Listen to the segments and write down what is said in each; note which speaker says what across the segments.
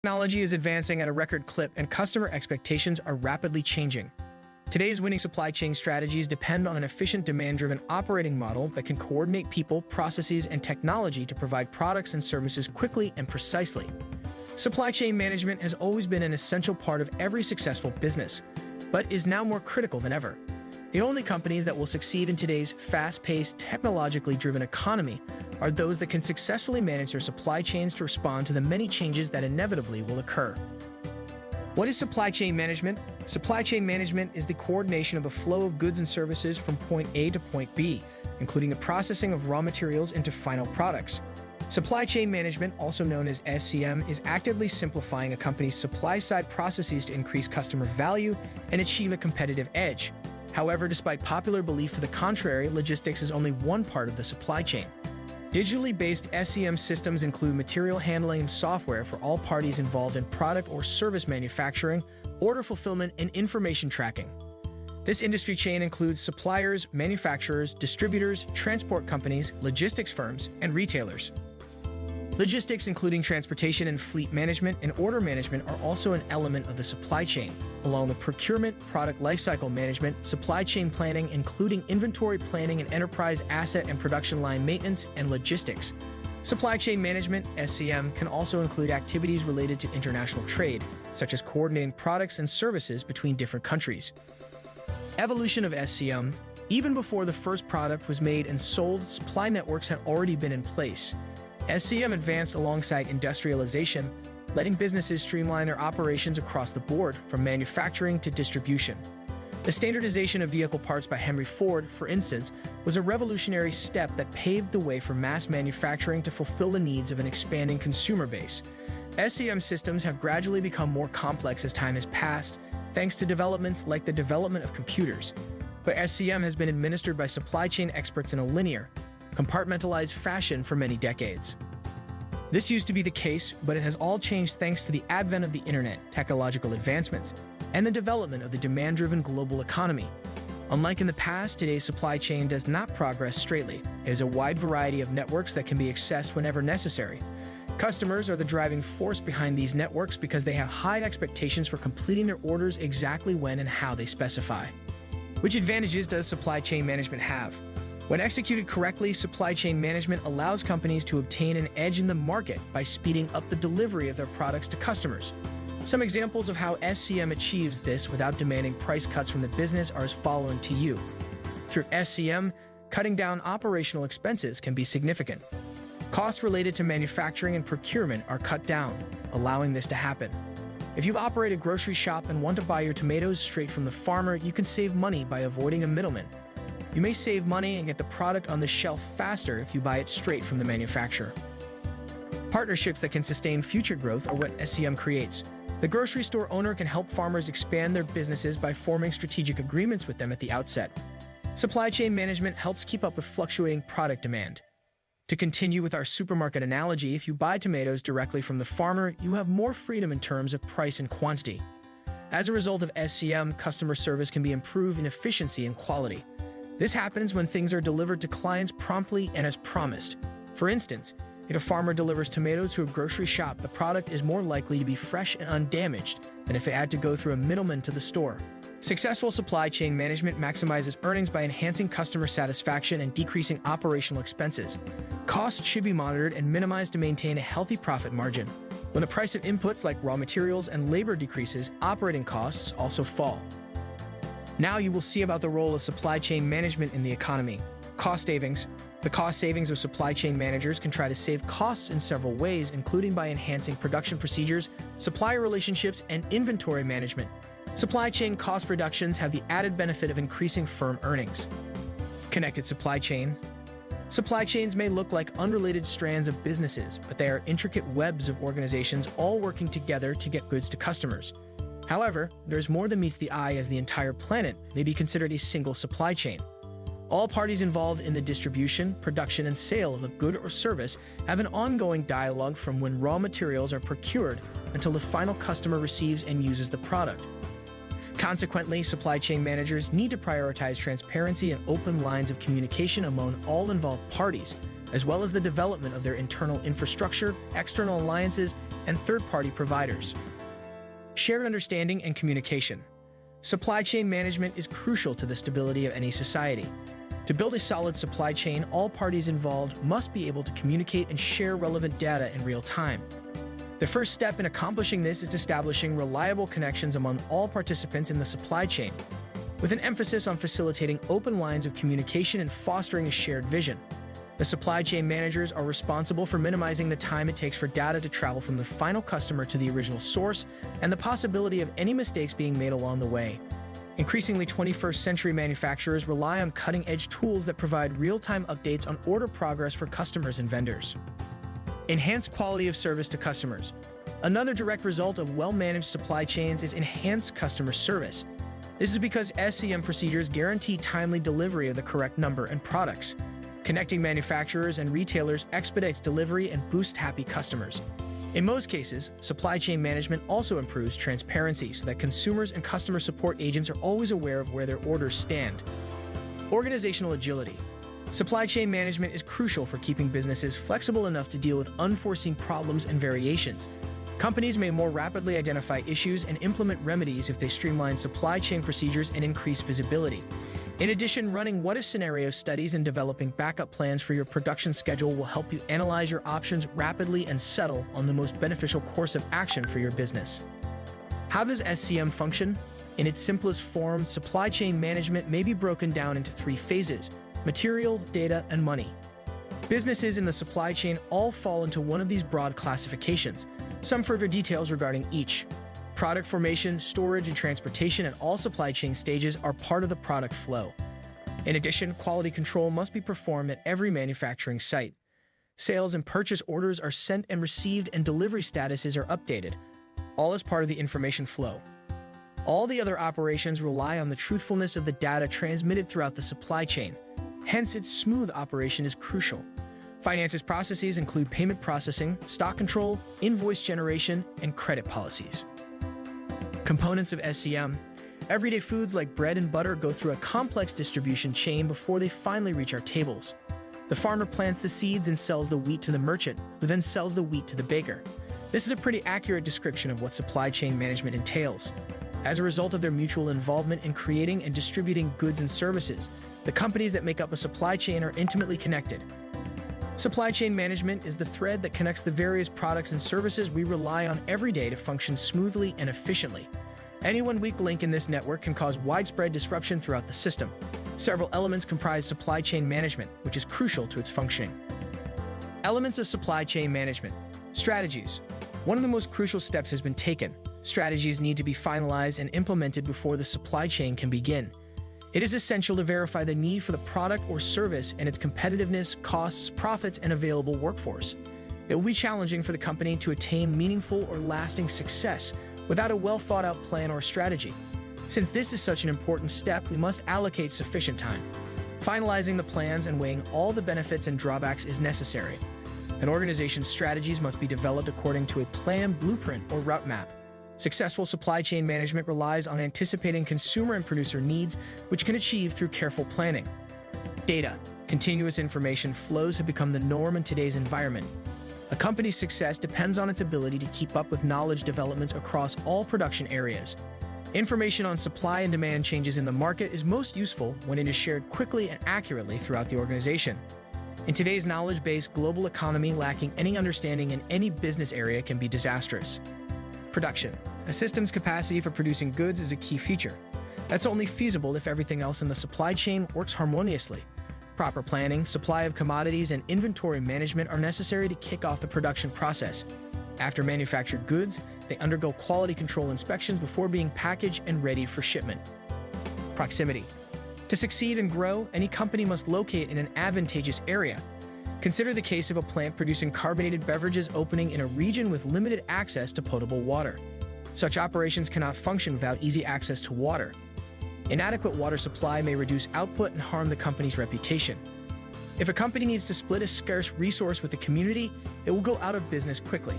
Speaker 1: Technology is advancing at a record clip, and customer expectations are rapidly changing. Today's winning supply chain strategies depend on an efficient, demand-driven operating model that can coordinate people, processes, and technology to provide products and services quickly and precisely. Supply chain management has always been an essential part of every successful business, but is now more critical than ever. The only companies that will succeed in today's fast-paced, technologically driven economy are those that can successfully manage their supply chains to respond to the many changes that inevitably will occur. What is supply chain management? Supply chain management is the coordination of the flow of goods and services from point A to point B, including the processing of raw materials into final products. Supply chain management, also known as SCM, is actively simplifying a company's supply-side processes to increase customer value and achieve a competitive edge. However, despite popular belief to the contrary, logistics is only one part of the supply chain. Digitally based SCM systems include material handling and software for all parties involved in product or service manufacturing, order fulfillment, and information tracking. This industry chain includes suppliers, manufacturers, distributors, transport companies, logistics firms, and retailers. Logistics, including transportation and fleet management and order management, are also an element of the supply chain, along with procurement, product lifecycle management, supply chain planning, including inventory planning and enterprise asset and production line maintenance, and logistics. Supply chain management, SCM, can also include activities related to international trade, such as coordinating products and services between different countries. Evolution of SCM. Even before the first product was made and sold, supply networks had already been in place. SCM advanced alongside industrialization, letting businesses streamline their operations across the board, from manufacturing to distribution. The standardization of vehicle parts by Henry Ford, for instance, was a revolutionary step that paved the way for mass manufacturing to fulfill the needs of an expanding consumer base. SCM systems have gradually become more complex as time has passed, thanks to developments like the development of computers. But SCM has been administered by supply chain experts in a linear, compartmentalized fashion for many decades. This used to be the case, but it has all changed thanks to the advent of the internet, technological advancements, and the development of the demand-driven global economy. Unlike in the past, today's supply chain does not progress straightly. It is a wide variety of networks that can be accessed whenever necessary. Customers are the driving force behind these networks because they have high expectations for completing their orders exactly when and how they specify. Which advantages does supply chain management have? When executed correctly, supply chain management allows companies to obtain an edge in the market by speeding up the delivery of their products to customers. Some examples of how SCM achieves this without demanding price cuts from the business are as following to you. Through SCM, cutting down operational expenses can be significant. Costs related to manufacturing and procurement are cut down, allowing this to happen. If you operate a grocery shop and want to buy your tomatoes straight from the farmer, you can save money by avoiding a middleman. You may save money and get the product on the shelf faster if you buy it straight from the manufacturer. Partnerships that can sustain future growth are what SCM creates. The grocery store owner can help farmers expand their businesses by forming strategic agreements with them at the outset. Supply chain management helps keep up with fluctuating product demand. To continue with our supermarket analogy, if you buy tomatoes directly from the farmer, you have more freedom in terms of price and quantity. As a result of SCM, customer service can be improved in efficiency and quality. This happens when things are delivered to clients promptly and as promised. For instance, if a farmer delivers tomatoes to a grocery shop, the product is more likely to be fresh and undamaged than if it had to go through a middleman to the store. Successful supply chain management maximizes earnings by enhancing customer satisfaction and decreasing operational expenses. Costs should be monitored and minimized to maintain a healthy profit margin. When the price of inputs like raw materials and labor decreases, operating costs also fall. Now you will see about the role of supply chain management in the economy. Cost savings. The cost savings of supply chain managers can try to save costs in several ways, including by enhancing production procedures, supplier relationships, and inventory management. Supply chain cost reductions have the added benefit of increasing firm earnings. Connected supply chain. Supply chains may look like unrelated strands of businesses, but they are intricate webs of organizations all working together to get goods to customers. However, there's more than meets the eye, as the entire planet may be considered a single supply chain. All parties involved in the distribution, production, and sale of a good or service have an ongoing dialogue from when raw materials are procured until the final customer receives and uses the product. Consequently, supply chain managers need to prioritize transparency and open lines of communication among all involved parties, as well as the development of their internal infrastructure, external alliances, and third-party providers. Shared understanding and communication. Supply chain management is crucial to the stability of any society. To build a solid supply chain, all parties involved must be able to communicate and share relevant data in real time. The first step in accomplishing this is establishing reliable connections among all participants in the supply chain, with an emphasis on facilitating open lines of communication and fostering a shared vision. The supply chain managers are responsible for minimizing the time it takes for data to travel from the final customer to the original source and the possibility of any mistakes being made along the way. Increasingly, 21st century manufacturers rely on cutting-edge tools that provide real-time updates on order progress for customers and vendors. Enhanced quality of service to customers. Another direct result of well-managed supply chains is enhanced customer service. This is because SCM procedures guarantee timely delivery of the correct number and products. Connecting manufacturers and retailers expedites delivery and boosts happy customers. In most cases, supply chain management also improves transparency so that consumers and customer support agents are always aware of where their orders stand. Organizational agility. Supply chain management is crucial for keeping businesses flexible enough to deal with unforeseen problems and variations. Companies may more rapidly identify issues and implement remedies if they streamline supply chain procedures and increase visibility. In addition, running what-if scenario studies and developing backup plans for your production schedule will help you analyze your options rapidly and settle on the most beneficial course of action for your business. How does SCM function? In its simplest form, supply chain management may be broken down into three phases: material, data, and money. Businesses in the supply chain all fall into one of these broad classifications. Some further details regarding each. Product formation, storage, and transportation at all supply chain stages are part of the product flow. In addition, quality control must be performed at every manufacturing site. Sales and purchase orders are sent and received, and delivery statuses are updated, all as part of the information flow. All the other operations rely on the truthfulness of the data transmitted throughout the supply chain. Hence, its smooth operation is crucial. Finances processes include payment processing, stock control, invoice generation, and credit policies. Components of SCM. Everyday foods like bread and butter go through a complex distribution chain before they finally reach our tables. The farmer plants the seeds and sells the wheat to the merchant, who then sells the wheat to the baker. This is a pretty accurate description of what supply chain management entails. As a result of their mutual involvement in creating and distributing goods and services, the companies that make up a supply chain are intimately connected. Supply chain management is the thread that connects the various products and services we rely on every day to function smoothly and efficiently. Any one weak link in this network can cause widespread disruption throughout the system. Several elements comprise supply chain management, which is crucial to its functioning. Elements of supply chain management. Strategies. One of the most crucial steps has been taken. Strategies need to be finalized and implemented before the supply chain can begin. It is essential to verify the need for the product or service and its competitiveness, costs, profits, and available workforce. It will be challenging for the company to attain meaningful or lasting success without a well-thought-out plan or strategy. Since this is such an important step, we must allocate sufficient time. Finalizing the plans and weighing all the benefits and drawbacks is necessary. An organization's strategies must be developed according to a plan, blueprint, or route map. Successful supply chain management relies on anticipating consumer and producer needs, which can achieve through careful planning. Data. Continuous information flows have become the norm in today's environment. A company's success depends on its ability to keep up with knowledge developments across all production areas. Information on supply and demand changes in the market is most useful when it is shared quickly and accurately throughout the organization. In today's knowledge-based global economy, lacking any understanding in any business area can be disastrous. Production. A system's capacity for producing goods is a key feature. That's only feasible if everything else in the supply chain works harmoniously. Proper planning, supply of commodities, and inventory management are necessary to kick off the production process. After manufactured goods, they undergo quality control inspections before being packaged and ready for shipment. Proximity. To succeed and grow, any company must locate in an advantageous area. Consider the case of a plant producing carbonated beverages opening in a region with limited access to potable water. Such operations cannot function without easy access to water. Inadequate water supply may reduce output and harm the company's reputation. If a company needs to split a scarce resource with the community, it will go out of business quickly.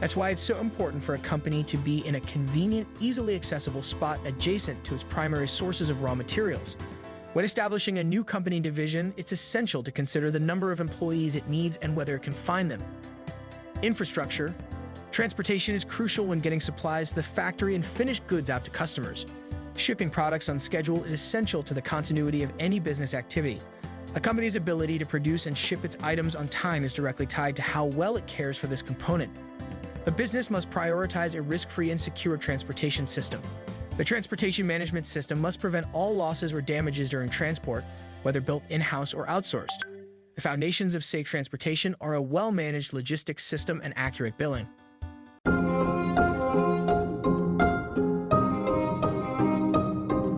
Speaker 1: That's why it's so important for a company to be in a convenient, easily accessible spot adjacent to its primary sources of raw materials. When establishing a new company division, it's essential to consider the number of employees it needs and whether it can find them. Infrastructure. Transportation is crucial when getting supplies to the factory and finished goods out to customers. Shipping products on schedule is essential to the continuity of any business activity. A company's ability to produce and ship its items on time is directly tied to how well it cares for this component. A business must prioritize a risk-free and secure transportation system. The transportation management system must prevent all losses or damages during transport, whether built in-house or outsourced. The foundations of safe transportation are a well-managed logistics system and accurate billing.